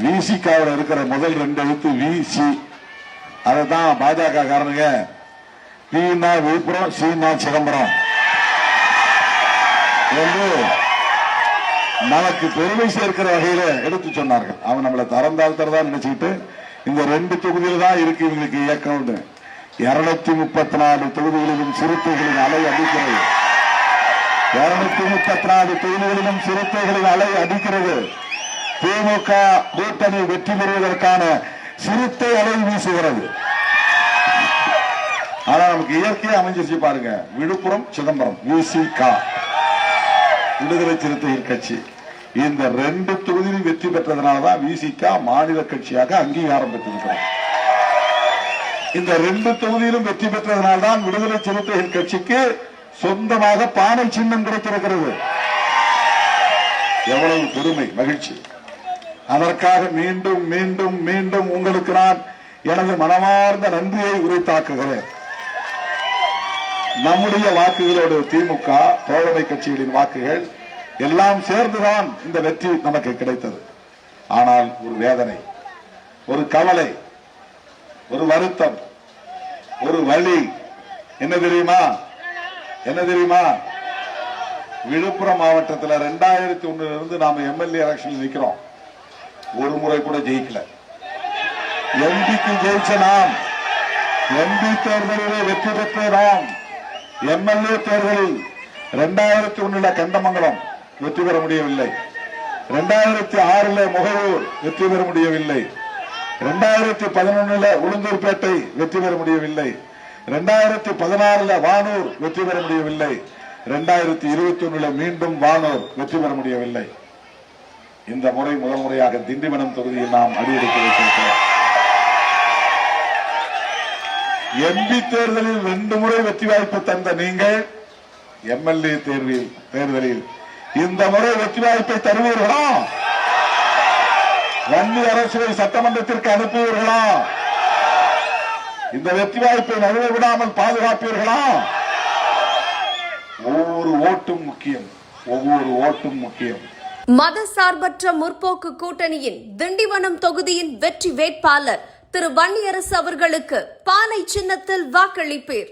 விசிகாவில் இருக்கிற முதல் 2 எழுத்து விசி. அதுதான் பாஜக காரனுங்க பீனா விழுப்புரம், சீனா சிதம்பரம் என்று நமக்கு பெருமை சேர்க்கிற வகையில எடுத்து சொன்னார்கள். அவங்க நம்மளை தரந்தாழ்த்தறதான் நினைச்சுக்கிட்டு இந்த 2 தொகுதியில் தான் இருக்கு இவங்களுக்கு இயக்கம். 234 தொகுதிகளிலும் சிறுத்தைகளின் அலை அடிக்கிறது. 234 தொகுதிகளிலும் சிறுத்தைகளின் அலை அடிக்கிறது. திமுக கூட்டணி வெற்றி பெறுவதற்கான சிறுத்தை அலை வீசுகிறது. ஆனா நமக்கு இயற்கையை அமைஞ்சிருச்சு பாருங்க. விழுப்புரம், சிதம்பரம், விசிக விடுதலை சிறுத்தைகள் கட்சி இந்த 2 தொகுதியில் வெற்றி பெற்றதனால்தான் விசிக மாநில கட்சியாக அங்கீகாரம் பெற்றிருக்கிறது. இந்த 2 தொகுதியிலும் வெற்றி பெற்றதனால்தான் விடுதலை சிறுத்தைகள் கட்சிக்கு சொந்தமாக பானை சின்னம் கிடைத்திருக்கிறது. எவ்வளவு பெருமை, மகிழ்ச்சி. அதற்காக மீண்டும் மீண்டும் மீண்டும் உங்களுக்கு நான் எனது மனமார்ந்த நன்றியை உரைத்தாக்குகிறேன். நம்முடைய வாக்குகளோடு திமுக தோழமை கட்சிகளின் வாக்குகள் எல்லாம் சேர்ந்துதான் இந்த வெற்றி நமக்கு கிடைத்தது. ஆனால் ஒரு வேதனை, ஒரு கவலை, ஒரு வருத்தம், ஒரு வலி என்ன தெரியுமா? விழுப்புரம் மாவட்டத்தில் 2001 இருந்து நாம எம்எல்ஏ எலெக்ஷன் நிற்கிறோம். ஒரு முறை கூட ஜெயிக்கல. எம்பிக்கு ஜெயிச்ச நாம், எம்பி தேர்தலிலே வெற்றி பெற்ற நாம், எம்எல்ஏ தேர்தலில் 2001 கண்டமங்கலம் வெற்றி பெற முடியவில்லை. 2006 முகவூர் வெற்றி பெற முடியவில்லை. 2011 உளுந்தூர்பேட்டை வெற்றி பெற முடியவில்லை. 2016 வானூர் வெற்றி பெற முடியவில்லை. 2021 மீண்டும் வானூர் வெற்றி பெற முடியவில்லை. இந்த முறை முதல் முறையாக திண்டிவனம் தொகுதியில் நாம் அடியெடுத்து வைத்திருக்கிறோம். எம்பி தேர்தலில் 2 முறை வெற்றி வாய்ப்பு தந்த நீங்கள் எம்எல்ஏ தேர்தலில் இந்த முறை வெற்றி வாய்ப்பை தருவீர்களா? வன்னி அரசை சட்டமன்றத்திற்கு அனுப்புவீர்களா? இந்த வெற்றி வாய்ப்பை நழுவ விடாமல் பாதுகாப்பீர்களா? ஒவ்வொரு ஓட்டும் முக்கியம், ஒவ்வொரு ஓட்டும் முக்கியம். மதசார்பற்ற முற்போக்கு கூட்டணியின் திண்டிவனம் தொகுதியின் வெற்றி வேட்பாளர் திரு வன்னியரசு அவர்களுக்கு பானை சின்னத்தில் வாக்களிப்பீர்.